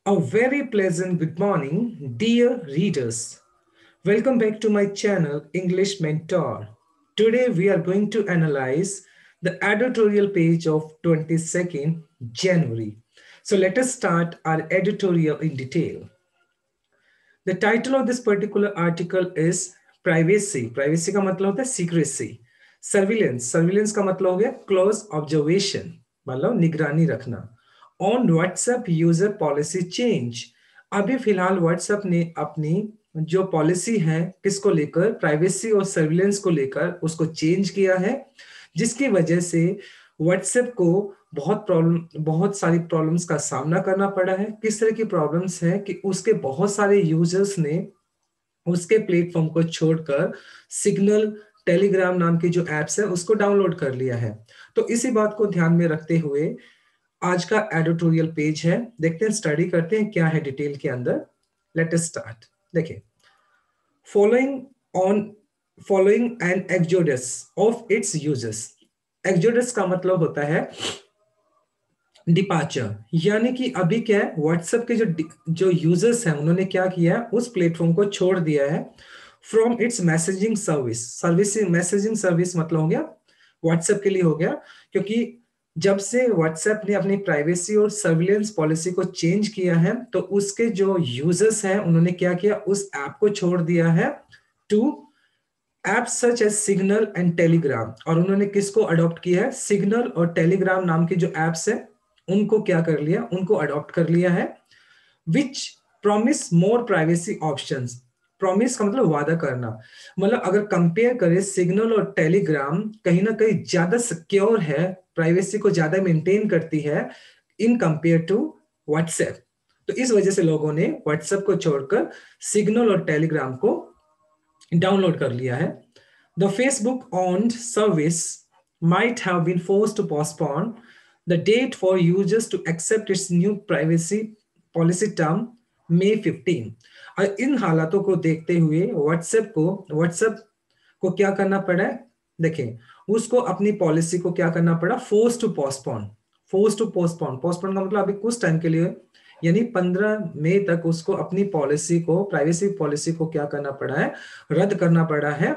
A very pleasant good morning, dear readers. Welcome back to my channel, English Mentor. Today we are going to analyze the editorial page of 22nd January. So let us start our editorial in detail. The title of this particular article is Privacy. Privacy का मतलब होता है secrecy. Surveillance. Surveillance का मतलब हो गया close observation, मतलब निगरानी रखना. On WhatsApp user policy change. अभी फिलहाल WhatsApp ने अपनी जो पॉलिसी है किसको लेकर, प्राइवेसी और सर्विलेंस को लेकर उसको चेंज किया है, जिसकी वजह से WhatsApp को बहुत सारी प्रॉब्लम्स का सामना करना पड़ा है. किस तरह की प्रॉब्लम्स है कि उसके बहुत सारे यूजर्स ने उसके प्लेटफॉर्म को छोड़कर सिग्नल, टेलीग्राम नाम की जो एप्स है उसको डाउनलोड कर लिया है. तो इसी बात को ध्यान में रखते हुए आज का एडिटोरियल पेज है, देखते हैं, स्टडी करते हैं क्या है डिटेल के अंदर. Let us start. देखिए, following an exodus of its users. Exodus का मतलब होता है डिपार्चर, यानी कि अभी क्या है, व्हाट्सएप के जो यूजर्स हैं उन्होंने क्या किया है, उस प्लेटफॉर्म को छोड़ दिया है from its messaging service. Messaging service मतलब हो गया व्हाट्सएप के लिए हो गया, क्योंकि जब से व्हाट्सएप ने अपनी प्राइवेसी और सर्विलेंस पॉलिसी को चेंज किया है तो उसके जो यूजर्स हैं उन्होंने क्या किया, उस ऐप को छोड़ दिया है to apps such as Signal and Telegram. और उन्होंने किसको अडॉप्ट किया है, सिग्नल और टेलीग्राम नाम के जो एप्स है उनको क्या कर लिया, उनको अडॉप्ट कर लिया है. Which promise more privacy options. Promise का मतलब वादा करना, मतलब अगर कंपेयर करें सिग्नल और टेलीग्राम कहीं ना कहीं ज्यादा सिक्योर है, प्राइवेसी को ज्यादा मेंटेन करती है इन कंपेयर टू व्हाट्सएप. तो इस वजह से लोगों ने व्हाट्सएप को छोड़कर सिग्नल और टेलीग्राम को डाउनलोड कर लिया है. The Facebook on service might have been forced to postpone the date for users to accept its new privacy policy term May 15. और इन हालातों को देखते हुए व्हाट्सएप को क्या करना पड़ा है, देखें, उसको अपनी पॉलिसी को क्या करना पड़ा, फोर्स टू पोस्टपोन का मतलब अभी कुछ टाइम के लिए, यानी 15 मई तक उसको अपनी पॉलिसी को, प्राइवेसी पॉलिसी को क्या करना पड़ा है, रद्द करना पड़ा है.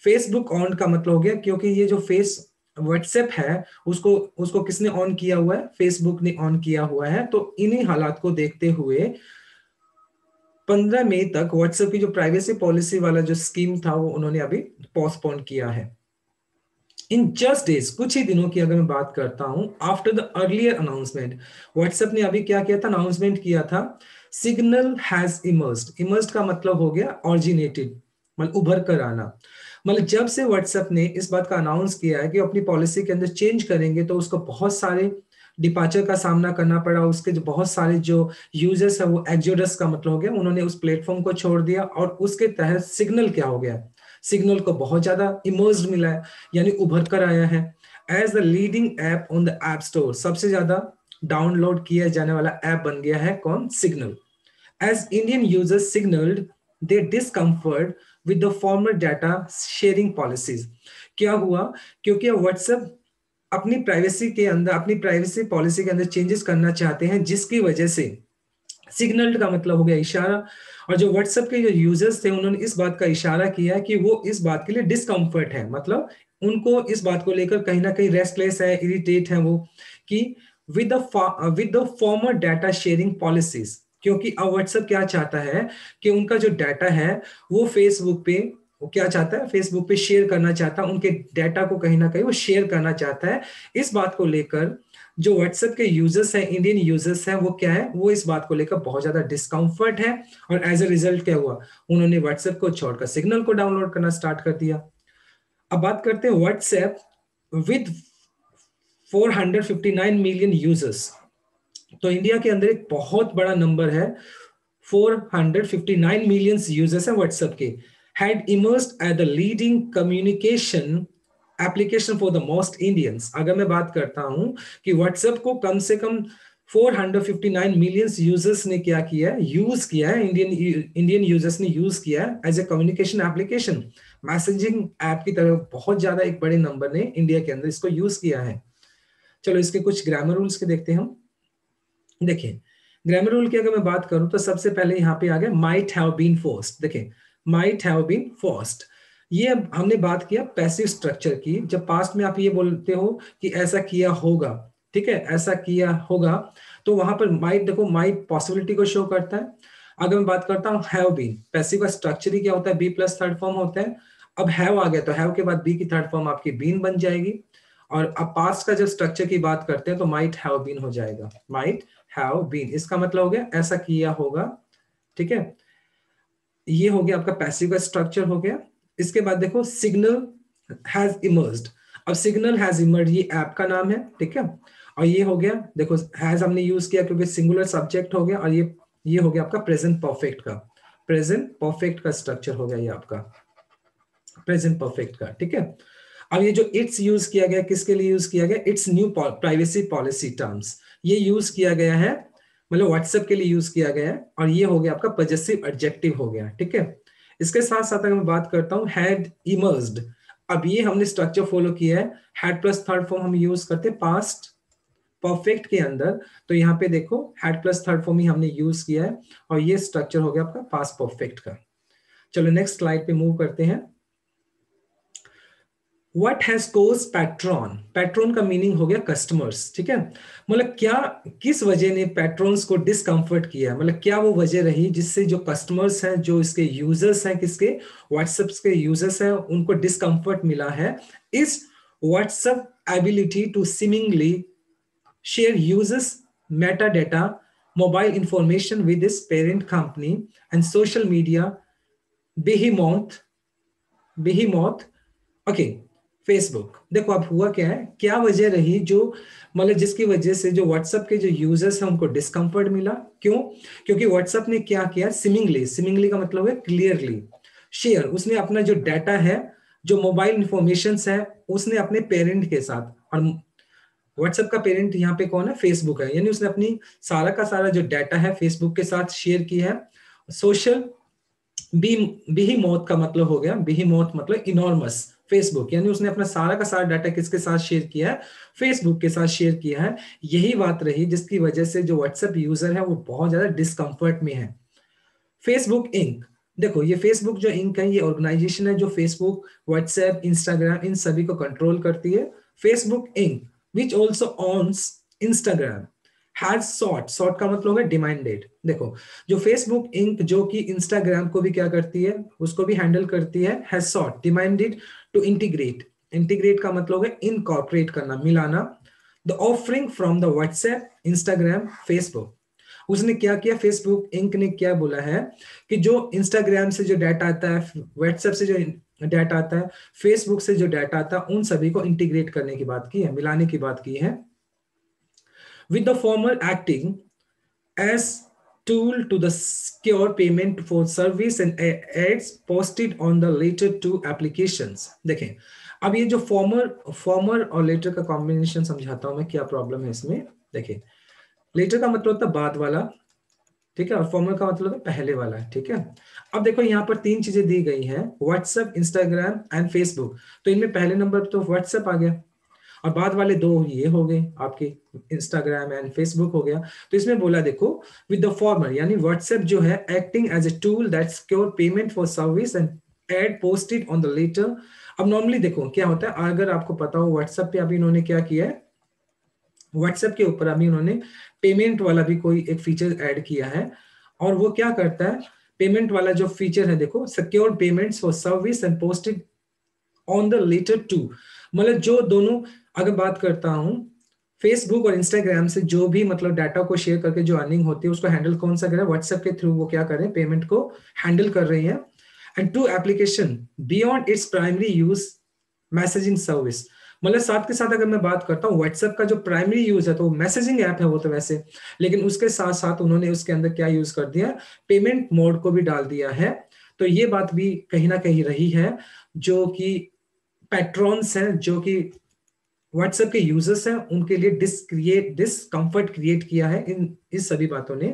फेसबुक ऑन का मतलब हो गया क्योंकि ये जो व्हाट्सएप है उसको उसको किसने ऑन किया हुआ है, फेसबुक ने ऑन किया हुआ है. तो इन्हीं हालात को देखते हुए 15 मई तक व्हाट्सएप की जो प्राइवेसी पॉलिसी वाला जो स्कीम था वो उन्होंने अभी पोस्टपोन किया है. इन जस्ट डेज, कुछ ही दिनों की अगर मैं बात करता हूं, after the earlier announcement, WhatsApp ने अभी क्या किया था, अनाउंसमेंट किया था, सिग्नल हैज इमर्ज्ड का मतलब हो गया ऑरिजिनेटेड, मतलब उभर कर आना. मतलब जब से व्हाट्सएप ने इस बात का अनाउंस किया है कि अपनी पॉलिसी के अंदर चेंज करेंगे तो उसको बहुत सारे डिपार्चर का सामना करना पड़ा. उसके जो बहुत सारे जो यूजर्स है वो एक्सोडस का मतलब हो गया, उन्होंने उस प्लेटफॉर्म को छोड़ दिया. और उसके तहत सिग्नल क्या हो गया, सिग्नल को बहुत ज्यादा इमर्ज्ड मिला है, यानी उभर कर आया है as the leading app on the app store. सबसे ज्यादा डाउनलोड किया जाने वाला ऐप बन गया है कौन, signal. As Indian users signalled their discomfort with the former data sharing policies. क्या हुआ, क्योंकि व्हाट्सएप अपनी प्राइवेसी के अंदर, अपनी प्राइवेसी पॉलिसी के अंदर चेंजेस करना चाहते हैं, जिसकी वजह से सिग्नल का मतलब हो गया इशारा. और जो व्हाट्सएप के जो यूजर्स थे उन्होंने इस बात का इशारा किया कि वो इस बात के लिए डिस्कम्फर्ट है, मतलब उनको इस बात को लेकर कहीं ना कहीं रेस्टलेस है, इरिटेट है वो, कि with the former data sharing policies. क्योंकि अब व्हाट्सएप क्या चाहता है कि उनका जो डाटा है वो फेसबुक पे, वो क्या चाहता है, फेसबुक पे शेयर करना चाहता है, उनके डाटा को कहीं ना कहीं वो शेयर करना चाहता है. इस बात को लेकर जो व्हाट्सएप के यूजर्स हैं, इंडियन यूजर्स हैं, वो क्या है, वो इस बात को लेकर बहुत ज्यादा डिस्कम्फर्ट है. और एज ए रिजल्ट क्या हुआ, उन्होंने व्हाट्सएप को छोड़कर सिग्नल को डाउनलोड करना स्टार्ट कर दिया. अब बात करते हैं व्हाट्सएप विद 459 मिलियन यूजर्स. तो इंडिया के अंदर एक बहुत बड़ा नंबर है, 459 मिलियन यूजर्स हैं व्हाट्सएप के. Had immersed at the leading communication application for the most Indians. अगर मैं बात करता हूं कि व्हाट्सएप को कम से कम 459 मिलियन यूजर्स ने क्या किया है, यूज किया है, इंडियन यूजर्स ने यूज किया है as a communication application, messaging app की तरह. बहुत ज्यादा एक बड़े नंबर ने इंडिया के अंदर इसको यूज किया है. चलो इसके कुछ ग्रामर रूल्स के देखते हैं हम. देखिए, ग्रामर रूल की अगर मैं बात करूं तो सबसे पहले यहाँ पे आ गया माइट हैव बीन फोर्स्ड। देखिए माइट हैव बीन फोर्स्ड, ये हमने बात किया पैसिव स्ट्रक्चर की। जब पास्ट में आप ये बोलते हो कि ऐसा किया होगा, ठीक है, ऐसा किया होगा, तो वहां पर माइट, देखो माइट पॉसिबिलिटी को शो करता है। अगर मैं बात करता हूँ हैव बीन, पैसिव का स्ट्रक्चर ही क्या होता है, बी प्लस थर्ड फॉर्म होता है। अब हैव आ गया तो हैव के बाद बी की थर्ड फॉर्म आपकी बीन बन जाएगी। और अब पास्ट का जब स्ट्रक्चर की बात करते हैं तो माइट हैव बीन हो जाएगा, माइट हैव बीन, इसका मतलब हो गया ऐसा किया होगा, ठीक है। ये हो गया आपका पैसिव का स्ट्रक्चर हो गया। इसके बाद देखो सिग्नल हैज इमर्ज्ड। अब सिग्नल हैज इमर्ज ये ऐप का नाम है, ठीक है। और ये हो गया, देखो हैज हमने यूज किया क्योंकि सिंगुलर सब्जेक्ट हो गया। और ये हो गया आपका प्रेजेंट परफेक्ट का, प्रेजेंट परफेक्ट का स्ट्रक्चर हो गया ये आपका प्रेजेंट परफेक्ट का, ठीक है। अब ये जो इट्स यूज किया गया किसके लिए यूज किया गया, it's new privacy policy terms, ये यूज किया गया है, मतलब व्हाट्सएप के लिए यूज किया गया है। और ये हो गया आपका पॉजेसिव एडजेक्टिव हो गया, ठीक है। इसके साथ साथ अगर मैं बात करता हूं हैड इमर्ज्ड, अब ये हमने स्ट्रक्चर फॉलो किया है, हैड प्लस थर्ड फॉर्म हम यूज करते हैं पास्ट परफेक्ट के अंदर। तो यहाँ पे देखो हैड प्लस थर्ड फॉर्म ही हमने यूज किया है और ये स्ट्रक्चर हो गया आपका पास्ट परफेक्ट का। चलो नेक्स्ट स्लाइड पे मूव करते हैं। What has caused patron, patron का मीनिंग हो गया कस्टमर्स, ठीक है। मतलब क्या, किस वजह ने पैट्रॉन्स को डिसकंफर्ट किया, मतलब क्या वो वजह रही जिससे जो कस्टमर्स हैं, जो इसके यूजर्स हैं, किसके व्हाट्सएप के यूजर्स हैं, उनको डिसकंफर्ट मिला है। इस WhatsApp ability to seemingly share users meta data, mobile information with its parent company and social media behemoth behemoth, okay, Facebook. देखो अब हुआ क्या है, क्या वजह रही जो, मतलब जिसकी वजह से जो व्हाट्सएप के जो यूजर्स हैं उनको डिस्कंफर्ट मिला, क्यों? क्योंकि व्हाट्सएप ने क्या किया, सिमिंगली, सिमिंगली का मतलब है क्लियरली शेयर, उसने अपना जो डाटा है, जो मोबाइल इंफॉर्मेशन है, उसने अपने पेरेंट के साथ, और व्हाट्सएप का पेरेंट यहाँ पे कौन है, फेसबुक है, यानी उसने अपनी सारा का सारा जो डाटा है फेसबुक के साथ शेयर किया है। सोशल बीहीमोथ का मतलब हो गया, बीहीमोथ मतलब इनॉर्मस, फेसबुक, यानी उसने अपना सारा का सारा डाटा किसके साथ शेयर किया है, फेसबुक के साथ शेयर किया है। यही बात रही जिसकी वजह से जो व्हाट्सएप यूजर है वो बहुत ज्यादा डिस्कंफर्ट में है। फेसबुक इंक, देखो ये फेसबुक जो इंक है ये ऑर्गेनाइजेशन है जो फेसबुक, व्हाट्सएप, इंस्टाग्राम इन सभी को कंट्रोल करती है। Facebook Inc which also owns Instagram has sought, sought का मतलब है डिमांडेड। देखो जो फेसबुक इंक जो कि इंस्टाग्राम को भी क्या करती है, उसको भी हैंडल करती है, has sought demanded to integrate, integrate का मतलब है इनकॉर्पोरेट करना, मिलाना, the offering from the WhatsApp, Instagram, Facebook. उसने क्या किया, फेसबुक इंक ने क्या बोला है कि जो इंस्टाग्राम से जो डाटा आता है, व्हाट्सएप से जो डाटा आता है, फेसबुक से जो डाटा आता है, उन सभी को इंटीग्रेट करने की बात की है, मिलाने की बात की है। with the former acting as tool to the secure payment for service and ads posted on the later two applications। देखें अब ये जो फॉर्मर और लेटर का कॉम्बिनेशन समझाता हूं मैं, क्या प्रॉब्लम है इसमें। देखिए लेटर का मतलब होता है बाद वाला, ठीक है, और फॉर्मर का मतलब है पहले वाला, ठीक है। अब देखो यहाँ पर तीन चीजें दी गई हैं, व्हाट्सएप, इंस्टाग्राम एंड फेसबुक, तो इनमें पहले नंबर तो व्हाट्सएप आ गया और बाद वाले दो ये हो गए आपके इंस्टाग्राम एंड फेसबुक हो गया। तो इसमें बोला देखो विद द फॉर्मर, यानी व्हाट्सएप जो है acting as a tool that secure payment for service and ad posted on the latter. अब नॉर्मली देखो क्या होता है, अगर आपको पता हो व्हाट्सएप पे अभी इन्होंने क्या किया है, व्हाट्सएप के ऊपर अभी उन्होंने पेमेंट वाला भी कोई एक फीचर ऐड किया है। और वो क्या करता है, पेमेंट वाला जो फीचर है देखो, secure payments for service and posted on the latter too, मतलब जो दोनों, अगर बात करता हूं फेसबुक और इंस्टाग्राम से जो भी मतलब डाटा को शेयर करके जो अर्निंग होती है उसको हैंडल कौन सा करे, व्हाट्सएप के थ्रू वो क्या करें, पेमेंट को हैंडल कर रही है। And to application beyond its primary use messaging service, मतलब साथ के साथ अगर मैं बात करता हूँ व्हाट्सएप का जो प्राइमरी यूज है तो मैसेजिंग ऐप है वो तो वैसे, लेकिन उसके साथ साथ उन्होंने उसके अंदर क्या यूज कर दिया, पेमेंट मोड को भी डाल दिया है। तो ये बात भी कहीं ना कहीं रही है, जो कि पैट्रॉन्स हैं, जो कि व्हाट्सएप के यूजर्स हैं, उनके लिए डिसकंफर्ट क्रिएट किया है इन इस सभी बातों ने।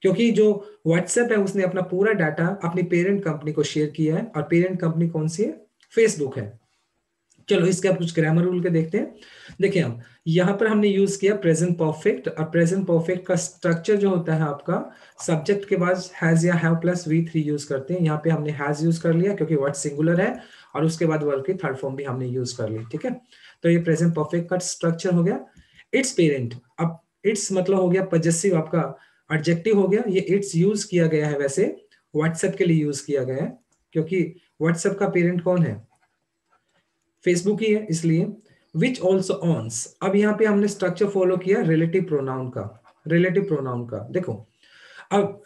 क्योंकि जो व्हाट्सएप है उसने अपना पूरा डाटा अपनी पेरेंट कंपनी को शेयर किया है, और पेरेंट कंपनी कौन सी है, फेसबुक है। चलो इसके आप कुछ ग्रामर रूल के देखते हैं। देखिए हम यहाँ पर हमने यूज किया प्रेजेंट परफेक्ट, और प्रेजेंट परफेक्ट का स्ट्रक्चर जो होता है आपका सब्जेक्ट के बाद हैज या हैव प्लस V3 यूज करते हैं। यहाँ पे हमने हैज यूज कर लिया क्योंकि वर्ड सिंगुलर है, और उसके बाद वर्ब की थर्ड फॉर्म भी हमने यूज कर ली। ठीक है, तो ये प्रेजेंट परफेक्ट का स्ट्रक्चर हो गया। इट्स पेरेंट, अब इट्स मतलब हो गया पजेसिव, आपका एडजेक्टिव हो गया। ये इट्स यूज किया गया है वैसे व्हाट्सएप के लिए यूज किया गया है, क्योंकि व्हाट्सएप का पेरेंट कौन है, फेसबुक ही है, इसलिए विच ऑल्सो ऑन्स। अब यहाँ पे हमने स्ट्रक्चर फॉलो किया रिलेटिव प्रोनाउन का, रिलेटिव प्रोनाउन का। देखो अब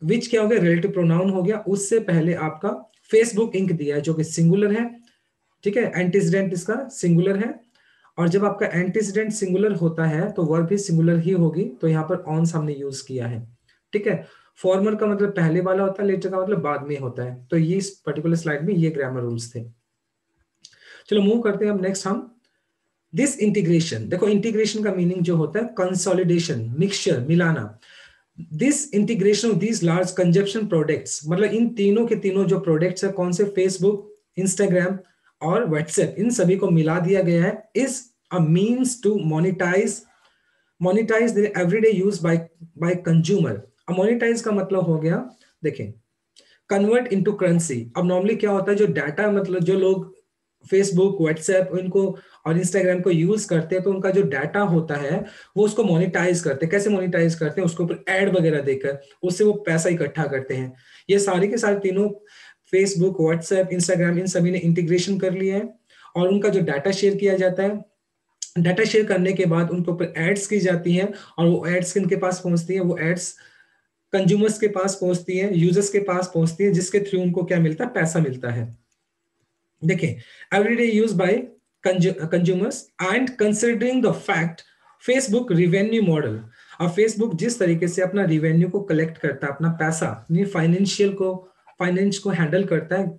विच क्या हो गया, रिलेटिव प्रोनाउन हो गया। उससे पहले आपका फेसबुक इंक दिया है जो कि सिंगुलर है। ठीक है, एंटीसीडेंट इसका सिंगुलर है, और जब आपका एंटीसीडेंट सिंगुलर होता है तो वर्ब भी सिंगुलर ही होगी, तो यहाँ पर ऑन्स हमने यूज किया है। ठीक है, फॉर्मर का मतलब पहले वाला होता है, लेटर का मतलब बाद में होता है। तो ये इस पर्टिकुलर स्लाइड में ये ग्रामर रूल्स थे। चलो मूव करते हैं अब नेक्स्ट हम दिस इंटीग्रेशन। देखो इंटीग्रेशन का मीनिंग जो होता है कंसोलिडेशन, मिक्सचर, मिलाना। This integration of this large consumption products, मतलब इन तीनों के तीनों जो प्रोडक्ट्स है, कौन से, फेसबुक, इंस्टाग्राम और व्हाट्सएप, इन सभी को मिला दिया गया है। Is a means to monetise the everyday use by consumer. अब मोनिटाइज का मतलब हो गया, देखें, कन्वर्ट इनटू करेंसी। अब नॉर्मली क्या होता है, जो डाटा मतलब जो लोग फेसबुक, व्हाट्सएप इनको और इंस्टाग्राम को यूज करते हैं, तो उनका जो डाटा होता है वो उसको मोनेटाइज करते हैं। कैसे मोनेटाइज करते हैं, उसके ऊपर एड वगैरह देकर उससे वो पैसा इकट्ठा करते हैं। ये सारे के सारे तीनों फेसबुक, व्हाट्सएप, इंस्टाग्राम, इन सभी ने इंटीग्रेशन कर लिया है, और उनका जो डाटा शेयर किया जाता है, डाटा शेयर करने के बाद उनके ऊपर एड्स की जाती हैं, और वो एड्स किनके पास पहुंचती है, वो एड्स कंज्यूमर्स के पास पहुंचती है, यूजर्स के पास पहुंचती है, जिसके थ्रू उनको क्या मिलता है, पैसा मिलता है। देखिए, everyday use bye consumers and considering the fact Facebook revenue model. अब फेसबुक जिस तरीके से अपना रिवेन्यू को कलेक्ट करता है, अपना पैसा, फाइनेंस को हैंडल करता है,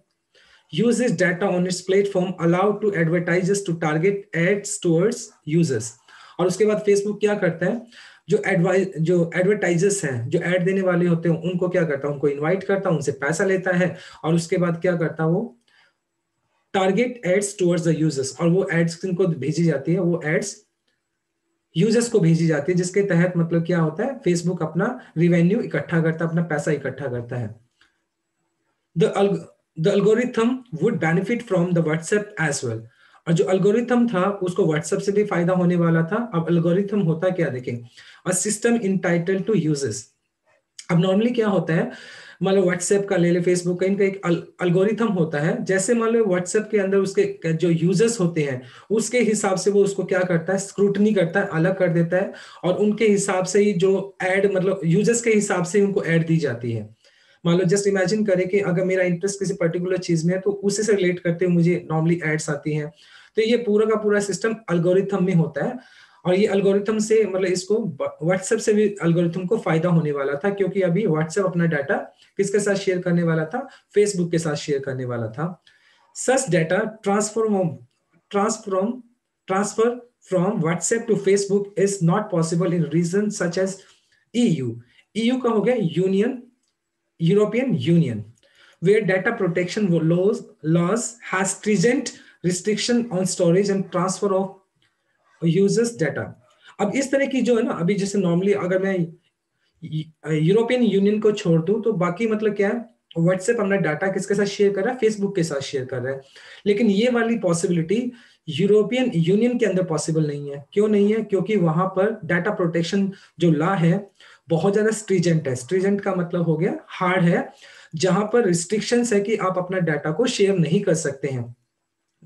uses data on its platform allowed to advertisers to target ads towards users। और उसके बाद फेसबुक क्या करता है, जो एडवर्टाइजर्स हैं, जो एड देने वाले होते हैं, उनको क्या करता है, उनको इनवाइट करता है, उनसे पैसा लेता है, और उसके बाद क्या करता है, वो target ads towards the users. और वो एड्स किनको भेजी जाती है, वो एड्स यूजर्स को भेजी जाती है, जिसके तहत मतलब क्या होता है, फेसबुक अपना रिवेन्यू इकट्ठा करता है, अपना पैसा इकट्ठा करता है। The algorithm would benefit from the WhatsApp as well। और जो अल्गोरिथम था उसको WhatsApp से भी फायदा होने वाला था। अब अल्गोरिथम होता क्या, देखें, a system entitled to users. अब नॉर्मली क्या होता है, मान लो व्हाट्सएप का ले ले, फेसबुक का, इनका एक अल्गोरिथम होता है। जैसे मान लो व्हाट्सएप के अंदर उसके जो यूजर्स होते हैं, उसके हिसाब से वो उसको क्या करता है, स्क्रूटनी करता है, अलग कर देता है, और उनके हिसाब से ही जो एड, मतलब यूजर्स के हिसाब से उनको एड दी जाती है। मान लो जस्ट इमेजिन करें कि अगर मेरा इंटरेस्ट किसी पर्टिकुलर चीज में है, तो उसी से रिलेट करते हुए मुझे नॉर्मली एड्स आती हैं। तो ये पूरा का पूरा सिस्टम अल्गोरिथम में होता है, और ये अल्गोरिथम से मतलब इसको व्हाट्सएप से भी अल्गोरिथम को फायदा होने वाला था, क्योंकि अभी व्हाट्सएप अपना डाटा किसके साथ शेयर करने वाला था, फेसबुक के साथ शेयर करने वाला था। Such data transfer from WhatsApp to Facebook is not possible in region such as EU का हो गया European Union, where data protection laws has stringent restriction on storage and transfer of users data। अब इस तरह की जो है ना, अभी जैसे नॉर्मली अगर मैं यूरोपियन यूनियन को छोड़ दूं, तो बाकी मतलब क्या है, व्हाट्सएप अपना डाटा किसके साथ शेयर कर रहा है, फेसबुक के साथ शेयर कर रहा है। लेकिन ये वाली पॉसिबिलिटी यूरोपियन यूनियन के अंदर पॉसिबल नहीं है। क्यों नहीं है, क्योंकि वहां पर डाटा प्रोटेक्शन जो लॉ है बहुत ज्यादा स्ट्रीजेंट है। स्ट्रीजेंट का मतलब हो गया हार्ड है, जहां पर रिस्ट्रिक्शंस है कि आप अपना डाटा को शेयर नहीं कर सकते हैं।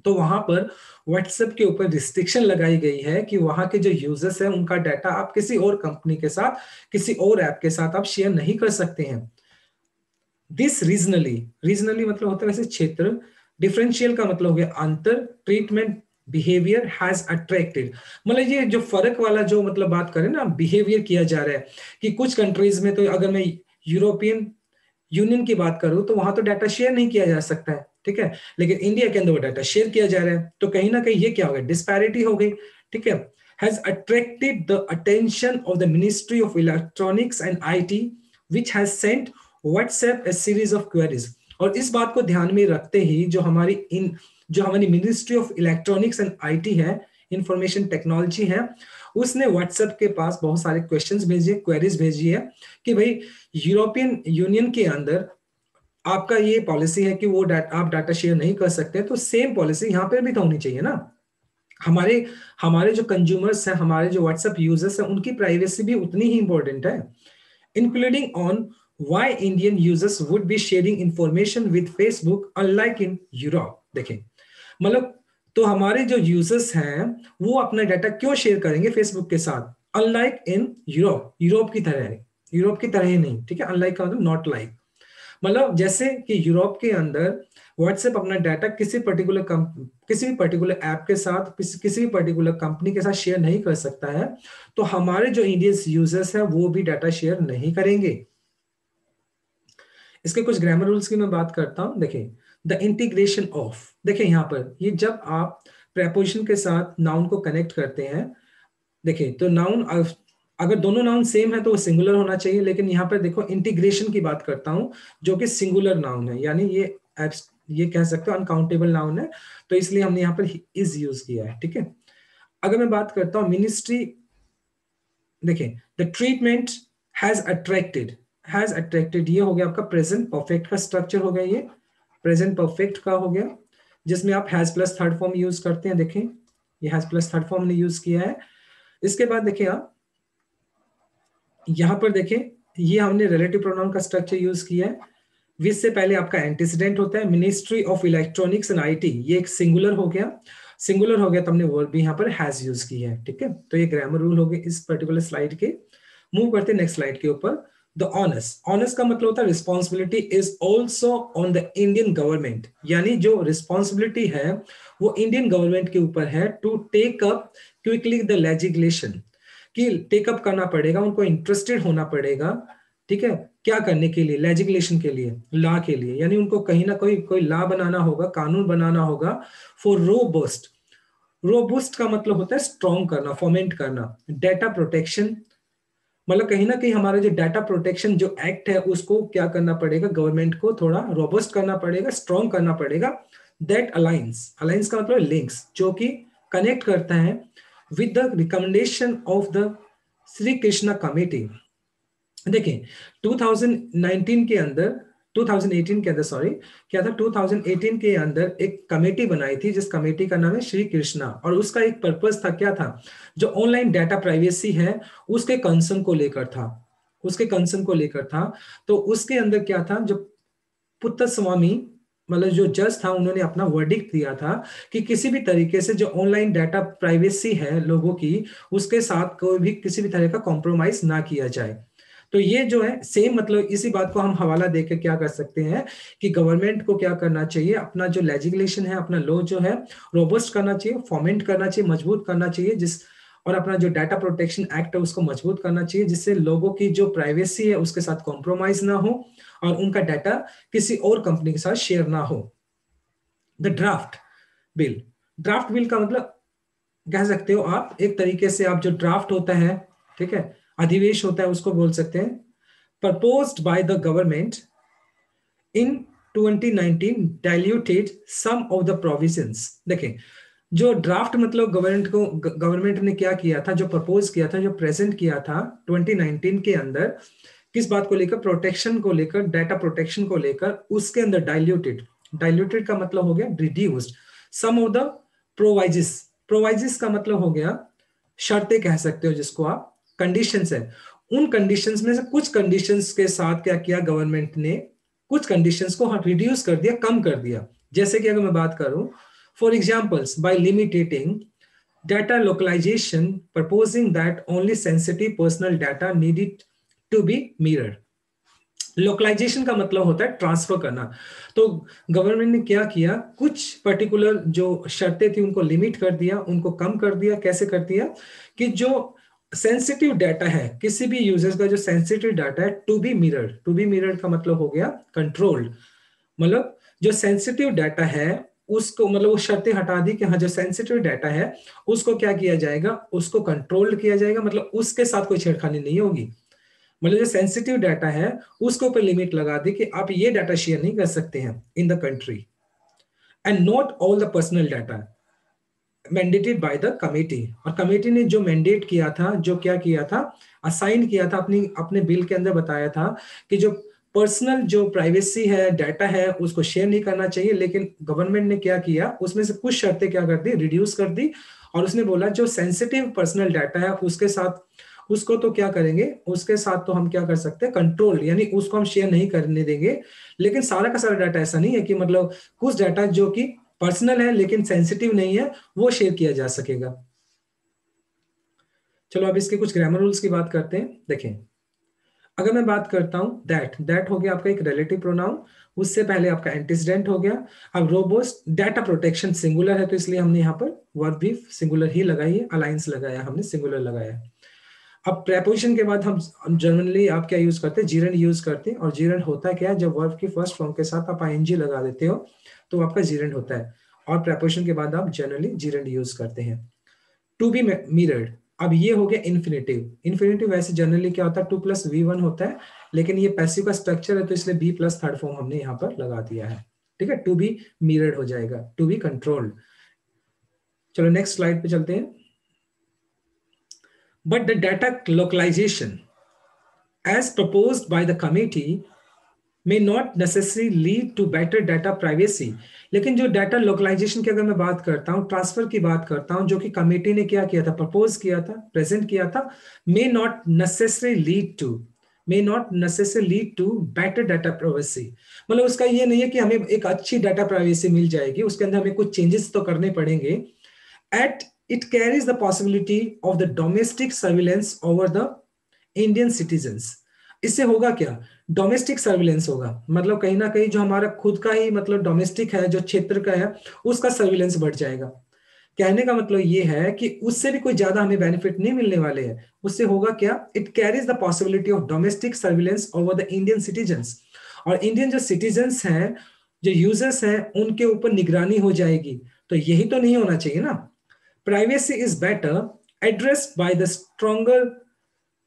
तो वहां पर व्हाट्सएप के ऊपर रिस्ट्रिक्शन लगाई गई है कि वहां के जो यूजर्स हैं, उनका डाटा आप किसी और कंपनी के साथ, किसी और ऐप के साथ आप शेयर नहीं कर सकते हैं। दिस रीजनली मतलब होता है वैसे क्षेत्र, डिफरेंशियल का मतलब हो गया अंतर, ट्रीटमेंट बिहेवियर हैज अट्रैक्टेड, मतलब ये जो फर्क वाला जो मतलब बात करें ना, बिहेवियर किया जा रहा है कि कुछ कंट्रीज में, तो अगर मैं यूरोपियन यूनियन की बात करूं तो वहां तो डाटा शेयर नहीं किया जा सकता है, ठीक है, लेकिन इंडिया के अंदर वो डाटा शेयर किया जा रहा है। तो कहीं ना कहीं ये क्या हो गया, डिस्पैरिटी हो गई, ठीक है। Has attracted the attention of the ministry of electronics and IT which has sent WhatsApp A series of queries. और इस बात को ध्यान में रखते ही जो हमारी इन जो हमारी ministry of electronics and IT है, इंफॉर्मेशन टेक्नोलॉजी है, उसने व्हाट्सएप के पास बहुत सारे क्वेश्चंस भेजे, क्वेरीज भेजी है कि भाई यूरोपियन यूनियन के अंदर आपका ये पॉलिसी है कि वो आप डाटा शेयर नहीं कर सकते, तो सेम पॉलिसी यहाँ पर भी तो होनी चाहिए ना। हमारे हमारे जो कंज्यूमर्स हैं, हमारे जो व्हाट्सएप यूजर्स हैं, उनकी प्राइवेसी भी उतनी ही इंपॉर्टेंट है, including on why Indian users would be sharing information with Facebook unlike in Europe. देखें मतलब, तो हमारे जो यूजर्स हैं वो अपना डाटा क्यों शेयर करेंगे फेसबुक के साथ, अनलाइक इन यूरोप, यूरोप की तरह है, यूरोप की तरह ही नहीं, ठीक है। अनलाइक का मतलब नॉट लाइक, मतलब जैसे कि यूरोप के अंदर व्हाट्सएप अपना डाटा किसी भी पर्टिकुलर ऐप के साथ, किसी भी पर्टिकुलर कंपनी के साथ शेयर नहीं कर सकता है, तो हमारे जो इंडियन यूजर्स हैं वो भी डाटा शेयर नहीं करेंगे। इसके कुछ ग्रामर रूल्स की मैं बात करता हूं। देखिए, द इंटीग्रेशन ऑफ, देखिए यहाँ पर ये जब आप प्रेपोजिशन के साथ नाउन को कनेक्ट करते हैं, देखिए तो नाउन अगर दोनों नाउन सेम है तो वो सिंगुलर होना चाहिए, लेकिन यहाँ पर देखो इंटीग्रेशन की बात करता हूं जो कि सिंगुलर नाउन है, यानी ये कह सकते हो अनकाउंटेबल नाउन है, तो इसलिए हमने यहाँ पर इज यूज किया है, ठीक है। अगर मैं बात करता हूं मिनिस्ट्री, देखिए द ट्रीटमेंट हैज अट्रैक्टेड, ये हो गया आपका प्रेजेंट परफेक्ट का स्ट्रक्चर हो गया, ये प्रेजेंट परफेक्ट का हो गया, जिसमें आप has plus third form use करते हैं। देखें ये हैज प्लस थर्ड फॉर्म ने यूज किया है। इसके बाद देखिए आप यहां पर देखें, ये हमने रिलेटिव प्रोनाउन का स्ट्रक्चर यूज किया है, विच से पहले आपका एंटीसीडेंट होता है, ministry of electronics and IT, ये एक सिंगुलर हो गया, सिंगुलर हो गया तो हमने वर्ब भी यहाँ पर हैज यूज किया है, ठीक है। तो ये ग्रामर रूल हो गए इस पर्टिकुलर स्लाइड के। मूव करते हैं नेक्स्ट स्लाइड के ऊपर। द ऑनस, ऑनस का मतलब होता है responsibility is also on the Indian government, यानी जो रिस्पॉन्सिबिलिटी है वो इंडियन गवर्नमेंट के ऊपर है to take up quickly the legislation, कि टेकअप करना पड़ेगा, उनको इंटरेस्टेड होना पड़ेगा, ठीक है, क्या करने के लिए, लेजिस्लेशन के लिए, लॉ के लिए, यानी उनको कहीं ना कोई लॉ बनाना होगा, कानून बनाना होगा फॉर रोबस्ट, रोबस्ट का मतलब होता है स्ट्रॉन्ग करना, फॉर्मेंट करना, डेटा प्रोटेक्शन, मतलब कहीं ना कहीं हमारा जो डाटा प्रोटेक्शन जो एक्ट है उसको क्या करना पड़ेगा, गवर्नमेंट को थोड़ा रोबस्ट करना पड़ेगा, स्ट्रॉन्ग करना पड़ेगा। दैट अलायंस, अलायंस का मतलब लिंक्स, जो कि कनेक्ट करता है with the recommendation of the Shri Krishna committee. देखिए 2019 के अंदर 2018 के अंदर सॉरी क्या था, 2018 के अंदर एक कमेटी बनाई थी, जिस कमेटी का नाम है श्री कृष्णा, और उसका एक पर्पस था, क्या था, जो ऑनलाइन डाटा प्राइवेसी है उसके कंसर्न को लेकर था, उसके कंसर्न को लेकर था। तो उसके अंदर क्या था, जो पुत्तर स्वामी मतलब जो जज था, उन्होंने अपना वर्डिक्ट दिया था कि किसी भी तरीके से जो ऑनलाइन डाटा प्राइवेसी है लोगों की, उसके साथ कोई भी किसी भी तरह का कॉम्प्रोमाइज ना किया जाए। तो ये जो है सेम, मतलब इसी बात को हम हवाला देकर क्या कर सकते हैं कि गवर्नमेंट को क्या करना चाहिए, अपना जो लेजिस्लेशन है, अपना लॉ जो है रोबस्ट करना चाहिए, फॉर्मेट करना चाहिए, मजबूत करना चाहिए, और अपना जो डाटा प्रोटेक्शन एक्ट है उसको मजबूत करना चाहिए, जिससे लोगों की जो प्राइवेसी है उसके साथ कॉम्प्रोमाइज ना हो और उनका डाटा किसी और कंपनी के साथ शेयर ना हो। The draft bill, draft bill का मतलब कह सकते हो आप एक तरीके से, आप जो ड्राफ्ट होता है, ठीक है, अधिवेश होता है, उसको बोल सकते हैं, proposed by the government in 2019 diluted some of the provisions. देखें जो ड्राफ्ट मतलब गवर्नमेंट ने क्या किया था, जो प्रपोज किया था, जो प्रेजेंट किया था 2019 के अंदर, किस बात को लेकर, प्रोटेक्शन को लेकर, डाटा प्रोटेक्शन को लेकर, उसके अंदर डाइल्यूटेड का मतलब हो गया रिड्यूस्ड सम ऑफ द प्रोवाइजेस, प्रोवाइजेस का मतलब हो गया शर्तें कह सकते हो जिसको आप, कंडीशंस है, उन कंडीशंस में से कुछ कंडीशंस के साथ क्या किया गवर्नमेंट ने, कुछ कंडीशंस को रिड्यूस कर दिया, कम कर दिया। जैसे कि अगर मैं बात करूं, for examples by limiting data localization, proposing that only sensitive personal data needed to be mirrored। Localisation का मतलब होता है ट्रांसफर करना। तो गवर्नमेंट ने क्या किया, कुछ पर्टिकुलर जो शर्तें थी उनको लिमिट कर दिया, उनको कम कर दिया। कैसे कर दिया कि जो सेंसिटिव डाटा है, किसी भी यूजर्स का जो सेंसिटिव डाटा है, टू बी मिरर्ड का मतलब हो गया कंट्रोल्ड, मतलब जो सेंसिटिव डाटा है उसको, मतलब वो शर्तें हटा दी कि हाँ जो सेंसिटिव डाटा है उसको क्या किया जाएगा, उसको कंट्रोल किया जाएगा, मतलब उसके साथ कोई छेड़खानी नहीं होगी। मतलब जो सेंसिटिव डाटा है उसके ऊपर लिमिट लगा दी कि आप ये डाटा शेयर नहीं कर सकते हैं in the country. And not all the personal data mandated by the committee. और कमेटी ने जो मैंडेट किया था, जो क्या किया था, असाइन किया था, अपनी अपने बिल के अंदर बताया था कि जो पर्सनल जो प्राइवेसी है, डाटा है, उसको शेयर नहीं करना चाहिए। लेकिन गवर्नमेंट ने क्या किया, उसमें से कुछ शर्तें क्या कर दी, रिड्यूस कर दी। और उसने बोला जो सेंसिटिव पर्सनल डाटा है उसके साथ, उसको तो क्या करेंगे, उसके साथ तो हम क्या कर सकते हैं, कंट्रोल, यानी उसको हम शेयर नहीं करने देंगे। लेकिन सारा का सारा डाटा ऐसा नहीं है कि मतलब कुछ डाटा जो कि पर्सनल है लेकिन सेंसिटिव नहीं है वो शेयर किया जा सकेगा। चलो अब इसके कुछ ग्रामर रूल्स की बात करते हैं। देखें, अगर मैं बात करता हूं दैट हो गया आपका एक रिलेटिव प्रोनाउन, उससे पहले आपका एंटीसीडेंट हो गया। अब रोबोस्ट डाटा प्रोटेक्शन सिंगुलर है तो इसलिए हमने यहाँ पर वर्ब भी सिंगुलर ही लगाई है, अलायंस लगाया, हमने सिंगुलर लगाया। अब प्रेपोजिशन के बाद हम जनरली आप क्या यूज करते हैं, जीरंड यूज करते हैं। और जीरंड होता क्या है, जब वर्ब की फर्स्ट फॉर्म के साथ आप आईएनजी लगा देते हो तो आपका जीरंड होता है। और प्रेपोजिशन के बाद आप जनरली जीरंड यूज करते हैं। टू बी मिरर्ड, अब ये हो गया इन्फिनेटिव। इन्फिनेटिव वैसे जनरली क्या होता है, 2+V1 होता है, लेकिन ये पैसिव का स्ट्रक्चर है तो इसलिए बी प्लस थर्ड फॉर्म हमने यहाँ पर लगा दिया है। ठीक है, टू बी मिरर्ड हो जाएगा, टू बी कंट्रोल्ड। चलो नेक्स्ट स्लाइड पे चलते हैं। But the data localisation as proposed by the committee may not necessarily lead to better data privacy। लेकिन जो डाटा लोकलाइजेशन की अगर मैं बात करता हूं, ट्रांसफर की बात करता हूं, जो कि कमेटी ने क्या किया था, प्रपोज किया था, प्रेजेंट किया था, may not necessarily lead to better data privacy। मतलब उसका ये नहीं है कि हमें एक अच्छी डाटा प्राइवेसी मिल जाएगी, उसके अंदर हमें कुछ चेंजेस तो करने पड़ेंगे। at it carries the possibility of the domestic surveillance over the Indian citizens. इससे होगा क्या, डोमेस्टिक सर्विलेंस होगा, मतलब कहीं ना कहीं जो हमारा खुद का ही मतलब डोमेस्टिक है, जो क्षेत्र का है, उसका सर्विलेंस बढ़ जाएगा। कहने का मतलब ये है कि उससे भी कोई ज्यादा हमें बेनिफिट नहीं मिलने वाले हैं। उससे होगा क्या, it carries the possibility of domestic surveillance over the Indian citizens. और इंडियन जो सिटीजन्स हैं, जो यूजर्स हैं, उनके ऊपर निगरानी हो जाएगी। तो यही तो नहीं होना चाहिए ना। Privacy is better addressed by the stronger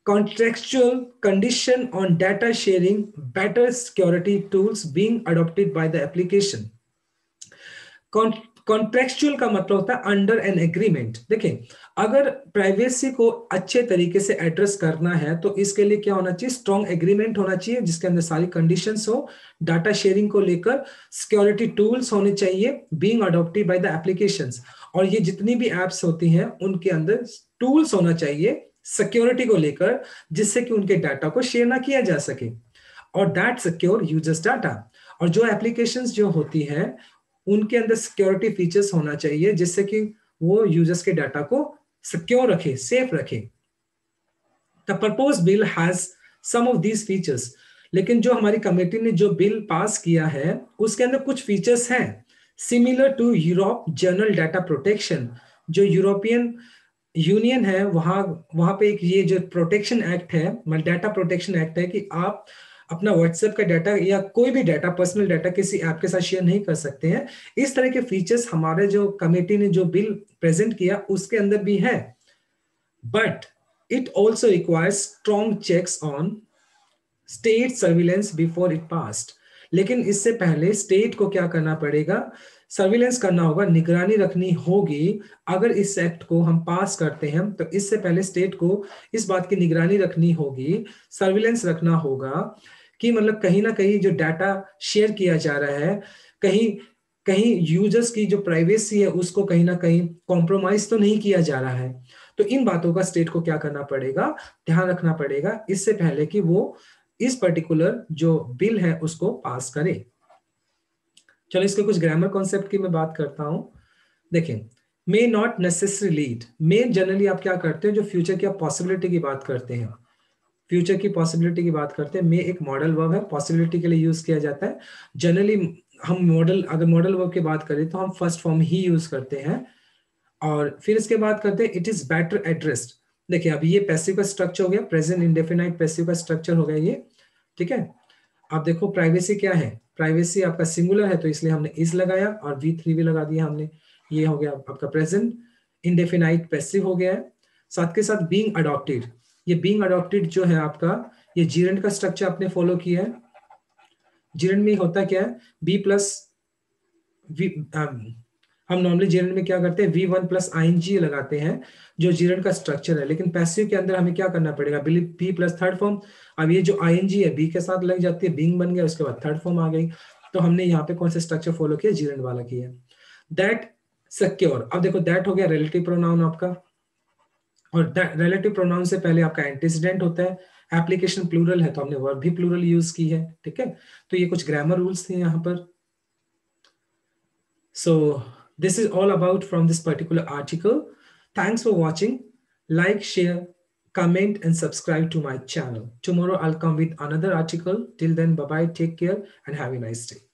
contextual condition on data sharing, better security tools being adopted by the application। Contractual का मतलब होता है अंडर एन एग्रीमेंट। देखें, अगर प्राइवेसी को अच्छे तरीके से एड्रेस करना है तो इसके लिए क्या होना चाहिए, स्ट्रॉन्ग एग्रीमेंट होना चाहिए जिसके अंदर सारी कंडीशंस हो, डाटा शेयरिंग को लेकर सिक्योरिटी टूल्स होने चाहिए, being adopted by the applications. और ये जितनी भी एप्स होती हैं उनके अंदर टूल्स होना चाहिए सिक्योरिटी को लेकर, जिससे कि उनके डाटा को शेयर ना किया जा सके। और दैट सिक्योर यूजर्स डाटा। और जो एप्लीकेशंस जो होती है उनके अंदर सिक्योरिटी फीचर्स होना चाहिए जिससे कि वो यूजर्स के डाटा को सिक्योर रखे, सेफ रखे। The proposed bill has some of these features. लेकिन जो हमारी कमेटी ने जो बिल पास किया है उसके अंदर कुछ फीचर्स हैं similar to Europe general data protection. जो यूरोपियन यूनियन है वहां पे एक ये जो प्रोटेक्शन एक्ट है, मतलब डाटा प्रोटेक्शन एक्ट है कि आप अपना व्हाट्सएप का डाटा या कोई भी डाटा, पर्सनल डाटा किसी ऐप के साथ शेयर नहीं कर सकते हैं। इस तरह के फीचर्स हमारे जो कमेटी ने जो बिल प्रेजेंट किया उसके अंदर भी है। But it also requires strong checks on state surveillance before it passed. लेकिन इससे पहले स्टेट को क्या करना पड़ेगा, सर्विलेंस करना होगा, निगरानी रखनी होगी। अगर इस एक्ट को हम पास करते हैं तो इससे पहले स्टेट को इस बात की निगरानी रखनी होगी, सर्विलेंस रखना होगा कि मतलब कहीं ना कहीं जो डाटा शेयर किया जा रहा है, कहीं कहीं यूजर्स की जो प्राइवेसी है उसको कहीं ना कहीं कॉम्प्रोमाइज तो नहीं किया जा रहा है। तो इन बातों का स्टेट को क्या करना पड़ेगा, ध्यान रखना पड़ेगा इससे पहले कि वो इस पर्टिकुलर जो बिल है उसको पास करे। चलो इसके कुछ ग्रामर कॉन्सेप्ट की मैं बात करता हूं। देखें, may not necessary lead. May generally आप क्या करते हैं, जो फ्यूचर की आप पॉसिबिलिटी की बात करते हैं, फ्यूचर की पॉसिबिलिटी की बात करते हैं, मे एक मॉडल वर्ब है, पॉसिबिलिटी के लिए यूज किया जाता है। जनरली हम मॉडल, अगर मॉडल वर्ब की बात करें तो हम फर्स्ट फॉर्म ही यूज करते हैं। और फिर इसके बाद करते हैं इट इज बेटर एड्रेस्ड। देखिए अभी ये पैसिव का स्ट्रक्चर हो गया, प्रेजेंट इंडेफिनाइट पैसिव का स्ट्रक्चर हो गया ये। ठीक है, आप देखो प्राइवेसी क्या है, प्राइवेसी आपका सिंगुलर है तो इसलिए हमने इज लगाया और V3 भी लगा दिया हमने। ये हो गया आपका प्रेजेंट इंडेफिनाइट पैसिव हो गया है। साथ के साथ बीइंग अडॉप्टेड, ये बीइंग अडॉप्टेड जो है आपका, ये जीरेंड का स्ट्रक्चर आपने फॉलो किया है। जीरेंड में होता क्या है, बी प्लस हम नॉर्मली जीरेंड में क्या करते हैं, V1 प्लस ING लगाते हैं जो जीरेंड का स्ट्रक्चर है, लेकिन पैसिव के अंदर हमें क्या करना पड़ेगा, बी प्लस थर्ड फॉर्म। अब ये जो ING है बी के साथ लग जाती है, बीइंग बन गया, उसके बाद थर्ड फॉर्म आ गई। तो हमने यहाँ पे कौन सा स्ट्रक्चर फॉलो किया, जीरेंड वाला किया। दैट सिक्योर, अब देखो दैट हो गया रिलेटिव प्रोनाउन आपका, और रिलेटिव प्रोनाउन से पहले आपका एंटीसीडेंट होता है, एप्लीकेशन प्लूरल है तो हमने वर्ब भी प्लूरल यूज की है, ठीक है। तो ये कुछ ग्रामर रूल्स थे यहाँ पर। So this is all about from this particular article. Thanks for watching. Like, share, comment, and subscribe to my channel. Tomorrow I'll come with another article. Till then, bye bye, take care, and have a nice day.